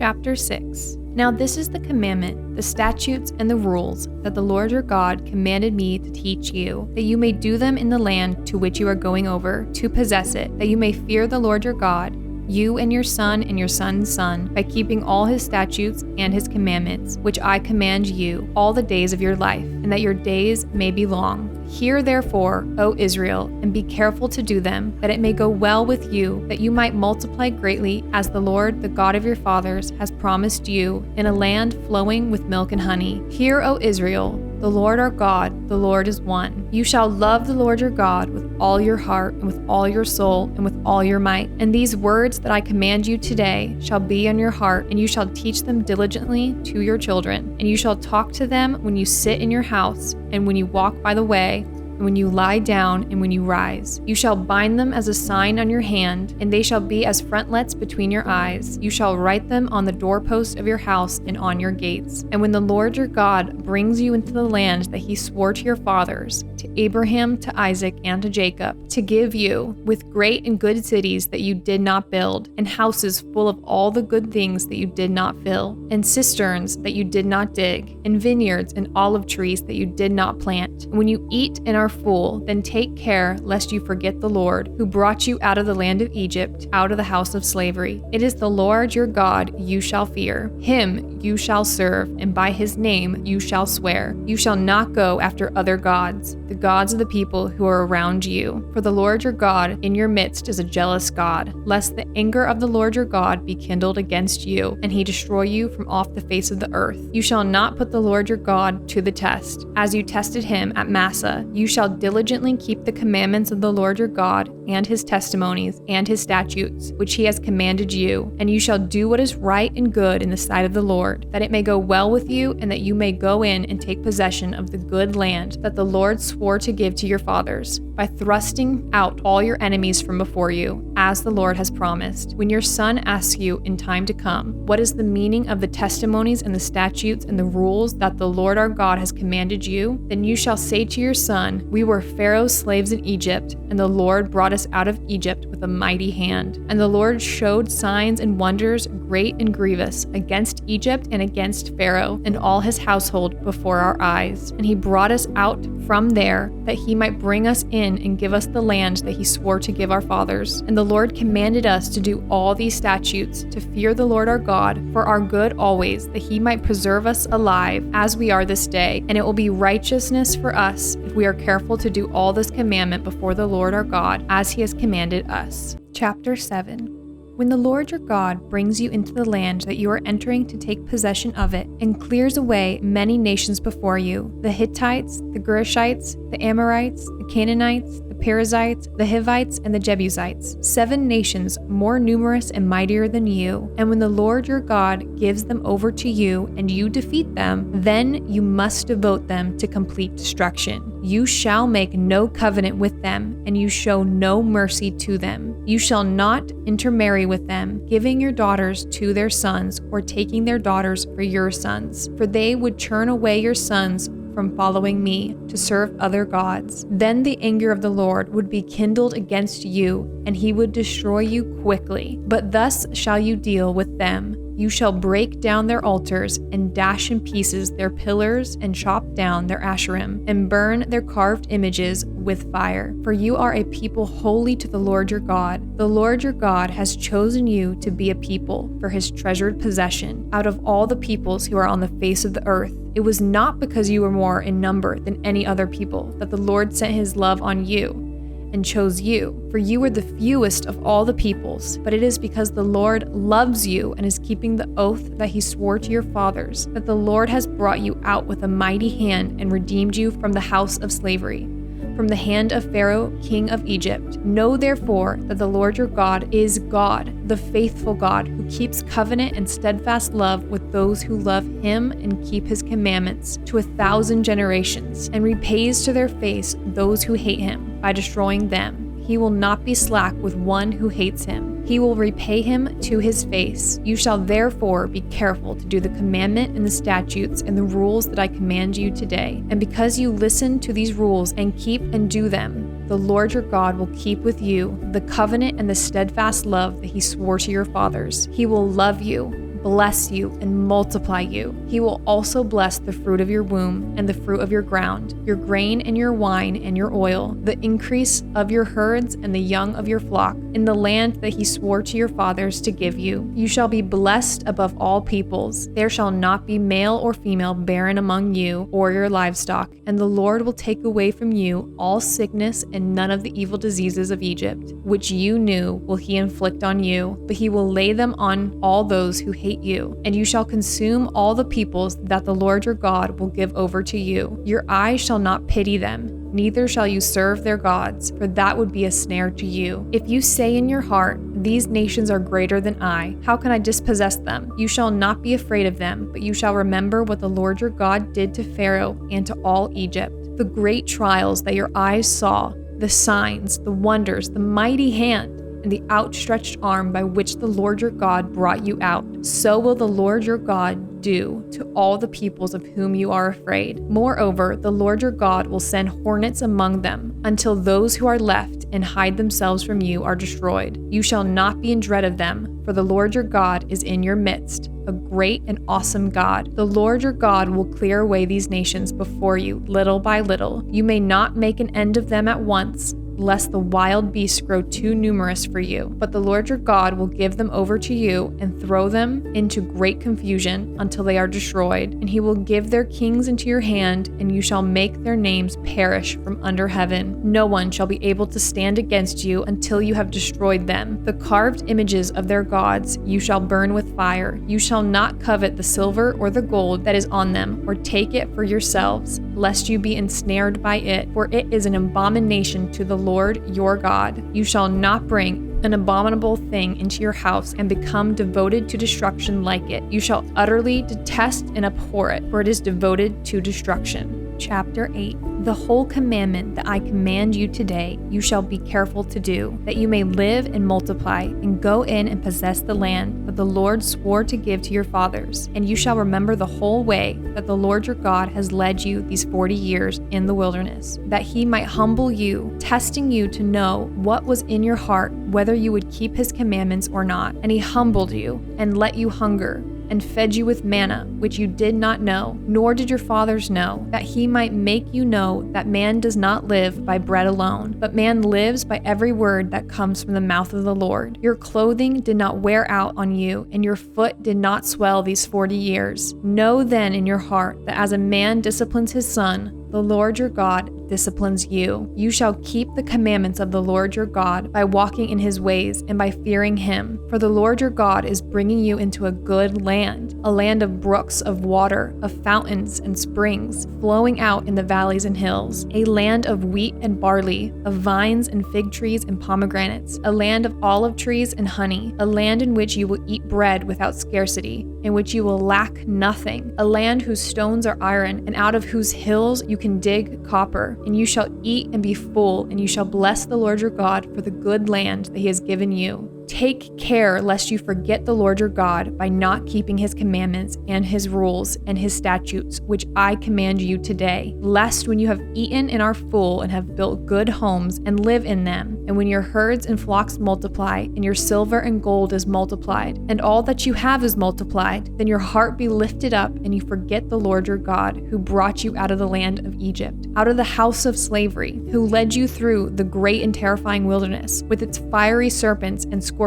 Chapter 6. Now this is the commandment, the statutes, and the rules that the Lord your God commanded me to teach you, that you may do them in the land to which you are going over, to possess it, that you may fear the Lord your God, you and your son's son, by keeping all his statutes and his commandments, which I command you, all the days of your life, and that your days may be long. Hear therefore, O Israel, and be careful to do them, that it may go well with you, that you might multiply greatly, as the Lord, the God of your fathers, has promised you, in a land flowing with milk and honey. Hear, O Israel, the Lord our God, the Lord is one. You shall love the Lord your God with all your heart, and with all your soul, and with all your might. And these words that I command you today shall be on your heart, and you shall teach them diligently to your children. And you shall talk to them when you sit in your house, and when you walk by the way, and when you lie down, and when you rise. You shall bind them as a sign on your hand, and they shall be as frontlets between your eyes. You shall write them on the doorposts of your house and on your gates. And when the Lord your God brings you into the land that he swore to your fathers, to Abraham, to Isaac, and to Jacob, to give you, with great and good cities that you did not build, and houses full of all the good things that you did not fill, and cisterns that you did not dig, and vineyards and olive trees that you did not plant. And when you eat and are full, then take care lest you forget the Lord, who brought you out of the land of Egypt, out of the house of slavery. It is the Lord your God you shall fear. Him you shall serve, and by his name you shall swear. You shall not go after other gods, the gods of the people who are around you. For the Lord your God in your midst is a jealous God, lest the anger of the Lord your God be kindled against you, and he destroy you from off the face of the earth. You shall not put the Lord your God to the test, as you tested him at Massah. You shall diligently keep the commandments of the Lord your God, and his testimonies, and his statutes, which he has commanded you. And you shall do what is right and good in the sight of the Lord, that it may go well with you, and that you may go in and take possession of the good land that the Lord swore to give to your fathers, by thrusting out all your enemies from before you, as the Lord has promised. When your son asks you in time to come, what is the meaning of the testimonies and the statutes and the rules that the Lord our God has commanded you, then you shall say to your son, we were Pharaoh's slaves in Egypt, and the Lord brought us out of Egypt with a mighty hand. And the Lord showed signs and wonders great and grievous against Egypt and against Pharaoh and all his household before our eyes. And he brought us out from there, that he might bring us in and give us the land that he swore to give our fathers. And the Lord commanded us to do all these statutes, to fear the Lord our God for our good always, that he might preserve us alive as we are this day. And it will be righteousness for us if we are careful to do all this commandment before the Lord our God, as he has commanded us. Chapter 7. When the Lord your God brings you into the land that you are entering to take possession of it, and clears away many nations before you, the Hittites, the Girgashites, the Amorites, the Canaanites, the Perizzites, the Hivites, and the Jebusites, 7 nations more numerous and mightier than you, and when the Lord your God gives them over to you, and you defeat them, then you must devote them to complete destruction. You shall make no covenant with them, and you show no mercy to them. You shall not intermarry with them, giving your daughters to their sons, or taking their daughters for your sons, for they would turn away your sons from following me to serve other gods. Then the anger of the Lord would be kindled against you, and he would destroy you quickly. But thus shall you deal with them. You shall break down their altars, and dash in pieces their pillars, and chop down their Asherim, and burn their carved images with fire. For you are a people holy to the Lord your God. The Lord your God has chosen you to be a people for his treasured possession out of all the peoples who are on the face of the earth. It was not because you were more in number than any other people that the Lord sent his love on you and chose you, for you were the fewest of all the peoples, but it is because the Lord loves you and is keeping the oath that he swore to your fathers, that the Lord has brought you out with a mighty hand and redeemed you from the house of slavery, from the hand of Pharaoh, king of Egypt. Know therefore that the Lord your God is God, the faithful God, who keeps covenant and steadfast love with those who love him and keep his commandments to 1,000 generations, and repays to their face those who hate him by destroying them. He will not be slack with one who hates him. He will repay him to his face. You shall therefore be careful to do the commandment and the statutes and the rules that I command you today. And because you listen to these rules and keep and do them, the Lord your God will keep with you the covenant and the steadfast love that he swore to your fathers. He will love you, bless you and multiply you. He will also bless the fruit of your womb and the fruit of your ground, your grain and your wine and your oil, the increase of your herds and the young of your flock, in the land that he swore to your fathers to give you. You shall be blessed above all peoples. There shall not be male or female barren among you or your livestock, and the Lord will take away from you all sickness and none of the evil diseases of Egypt, which you knew will he inflict on you, but he will lay them on all those who hate you. And you shall consume all the peoples that the Lord your God will give over to you. Your eyes shall not pity them, neither shall you serve their gods, for that would be a snare to you. If you say in your heart, these nations are greater than I, how can I dispossess them? You shall not be afraid of them, but you shall remember what the Lord your God did to Pharaoh and to all Egypt, the great trials that your eyes saw, the signs, the wonders, the mighty hand, and the outstretched arm by which the Lord your God brought you out. So will the Lord your God do to all the peoples of whom you are afraid. Moreover, the Lord your God will send hornets among them, until those who are left and hide themselves from you are destroyed. You shall not be in dread of them, for the Lord your God is in your midst, a great and awesome God. The Lord your God will clear away these nations before you, little by little. You may not make an end of them at once, lest the wild beasts grow too numerous for you. But the Lord your God will give them over to you and throw them into great confusion until they are destroyed. And he will give their kings into your hand, and you shall make their names perish from under heaven. No one shall be able to stand against you until you have destroyed them. The carved images of their gods you shall burn with fire. You shall not covet the silver or the gold that is on them, or take it for yourselves, lest you be ensnared by it, for it is an abomination to the Lord your God. You shall not bring an abominable thing into your house and become devoted to destruction like it. You shall utterly detest and abhor it, for it is devoted to destruction. Chapter 8. The whole commandment that I command you today, you shall be careful to do, that you may live and multiply, and go in and possess the land that the Lord swore to give to your fathers. And you shall remember the whole way that the Lord your God has led you these 40 years in the wilderness, that he might humble you, testing you to know what was in your heart, whether you would keep his commandments or not. And he humbled you and let you hunger, and fed you with manna, which you did not know, nor did your fathers know, that he might make you know that man does not live by bread alone, but man lives by every word that comes from the mouth of the Lord. Your clothing did not wear out on you, and your foot did not swell these 40 years. Know then in your heart that as a man disciplines his son, the Lord your God disciplines you. You shall keep the commandments of the Lord your God by walking in his ways and by fearing him. For the Lord your God is bringing you into a good land, a land of brooks of water, of fountains and springs, flowing out in the valleys and hills, a land of wheat and barley, of vines and fig trees and pomegranates, a land of olive trees and honey, a land in which you will eat bread without scarcity, in which you will lack nothing, a land whose stones are iron, and out of whose hills you can dig copper. And you shall eat and be full, and you shall bless the Lord your God for the good land that he has given you. Take care lest you forget the Lord your God by not keeping his commandments and his rules and his statutes, which I command you today, lest when you have eaten and are full and have built good homes and live in them, and when your herds and flocks multiply, and your silver and gold is multiplied, and all that you have is multiplied, then your heart be lifted up, and you forget the Lord your God, who brought you out of the land of Egypt, out of the house of slavery, who led you through the great and terrifying wilderness, with its fiery serpents and scorpions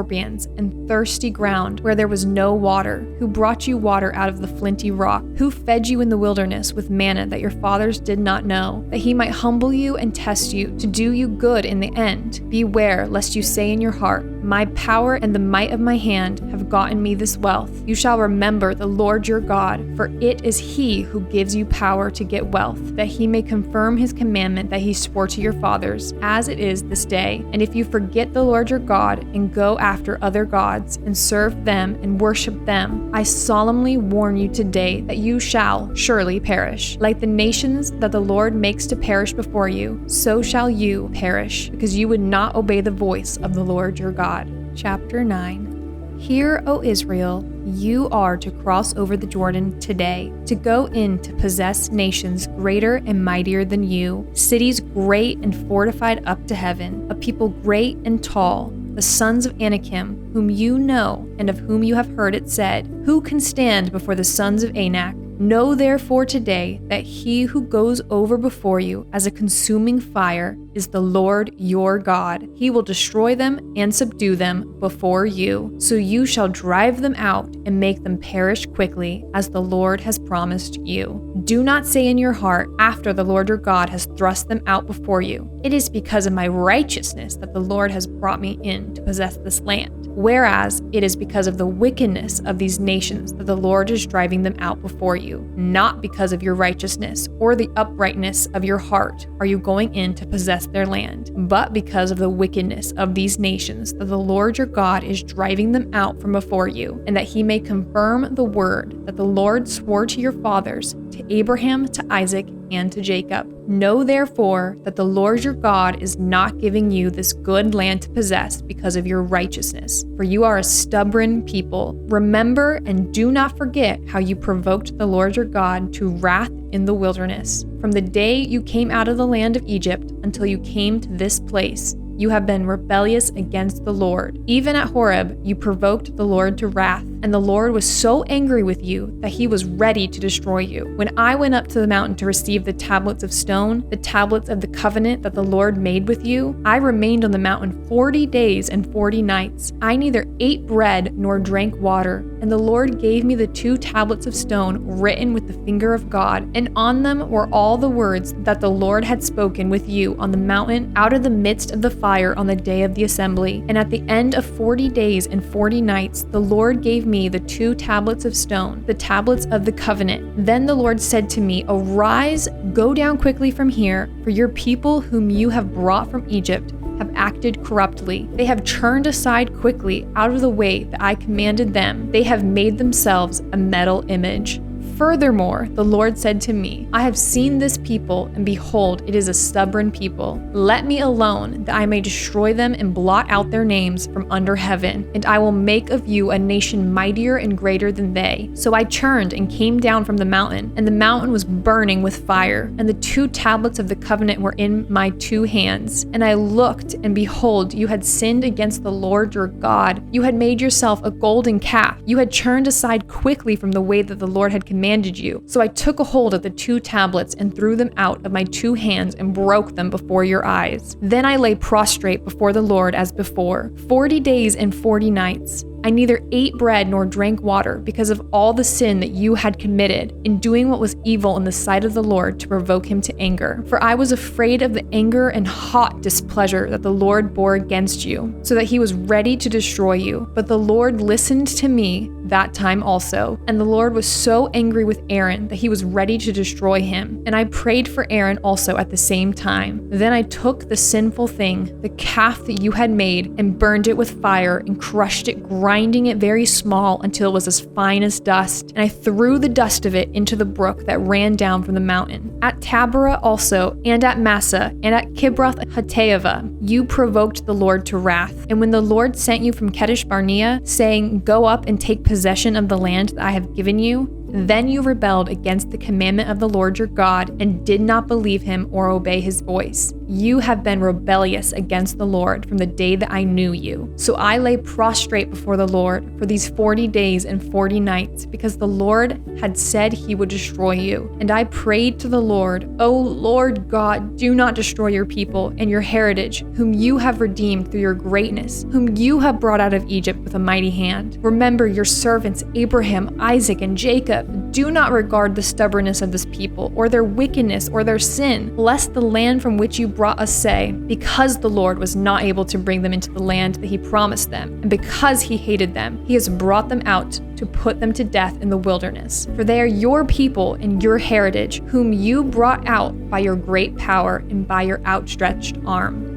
and thirsty ground where there was no water, who brought you water out of the flinty rock, who fed you in the wilderness with manna that your fathers did not know, that he might humble you and test you to do you good in the end. Beware lest you say in your heart, my power and the might of my hand have gotten me this wealth. You shall remember the Lord your God, for it is he who gives you power to get wealth, that he may confirm his commandment that he swore to your fathers, as it is this day. And if you forget the Lord your God and go after other gods and serve them and worship them, I solemnly warn you today that you shall surely perish. Like the nations that the Lord makes to perish before you, so shall you perish, because you would not obey the voice of the Lord your God. Chapter 9. Hear, O Israel, you are to cross over the Jordan today, to go in to possess nations greater and mightier than you, cities great and fortified up to heaven, a people great and tall, the sons of Anakim, whom you know and of whom you have heard it said, who can stand before the sons of Anak? Know therefore today that he who goes over before you as a consuming fire is the Lord your God. He will destroy them and subdue them before you. So you shall drive them out and make them perish quickly, as the Lord has promised you. Do not say in your heart, after the Lord your God has thrust them out before you, it is because of my righteousness that the Lord has brought me in to possess this land. Whereas it is because of the wickedness of these nations that the Lord is driving them out before you. Not because of your righteousness or the uprightness of your heart are you going in to possess their land, but because of the wickedness of these nations that the Lord your God is driving them out from before you, and that he may confirm the word that the Lord swore to your fathers, to Abraham, to Isaac, and to Jacob. Know therefore that the Lord your God is not giving you this good land to possess because of your righteousness, for you are a stubborn people. Remember and do not forget how you provoked the Lord your God to wrath in the wilderness. From the day you came out of the land of Egypt until you came to this place, you have been rebellious against the Lord. Even at Horeb, you provoked the Lord to wrath, and the Lord was so angry with you that he was ready to destroy you. When I went up to the mountain to receive the tablets of stone, the tablets of the covenant that the Lord made with you, I remained on the mountain 40 days and 40 nights. I neither ate bread nor drank water, and the Lord gave me the 2 tablets of stone written with the finger of God, and on them were all the words that the Lord had spoken with you on the mountain out of the midst of the fire on the day of the assembly. And at the end of 40 days and 40 nights, the Lord gave me the 2 tablets of stone, the tablets of the covenant. Then the Lord said to me, Arise, go down quickly from here, for your people whom you have brought from Egypt have acted corruptly. They have turned aside quickly out of the way that I commanded them. They have made themselves a metal image. Furthermore, the Lord said to me, I have seen this people, and behold, it is a stubborn people. Let me alone, that I may destroy them and blot out their names from under heaven, and I will make of you a nation mightier and greater than they. So I turned and came down from the mountain, and the mountain was burning with fire, and the 2 tablets of the covenant were in my 2 hands. And I looked, and behold, you had sinned against the Lord your God. You had made yourself a golden calf. You had turned aside quickly from the way that the Lord had commanded you. So I took a hold of the 2 tablets and threw them out of my 2 hands and broke them before your eyes. Then I lay prostrate before the Lord as before, 40 days and 40 nights. I neither ate bread nor drank water because of all the sin that you had committed in doing what was evil in the sight of the Lord to provoke him to anger. For I was afraid of the anger and hot displeasure that the Lord bore against you, so that he was ready to destroy you. But the Lord listened to me that time also. And the Lord was so angry with Aaron that he was ready to destroy him. And I prayed for Aaron also at the same time. Then I took the sinful thing, the calf that you had made, and burned it with fire and crushed it, grinding it very small until it was as fine as dust. And I threw the dust of it into the brook that ran down from the mountain. At Taberah also, and at Massa, and at Kibroth Hattaavah, you provoked the Lord to wrath. And when the Lord sent you from Kadesh Barnea, saying, Go up and take possession of the land that I have given you, then you rebelled against the commandment of the Lord your God and did not believe him or obey his voice. You have been rebellious against the Lord from the day that I knew you. So I lay prostrate before the Lord for these 40 days and 40 nights, because the Lord had said he would destroy you. And I prayed to the Lord, O Lord God, do not destroy your people and your heritage, whom you have redeemed through your greatness, whom you have brought out of Egypt with a mighty hand. Remember your servants Abraham, Isaac, and Jacob. Do not regard the stubbornness of this people, or their wickedness, or their sin, lest the land from which you brought us say, because the Lord was not able to bring them into the land that he promised them, and because he hated them, he has brought them out to put them to death in the wilderness. For they are your people and your heritage, whom you brought out by your great power and by your outstretched arm.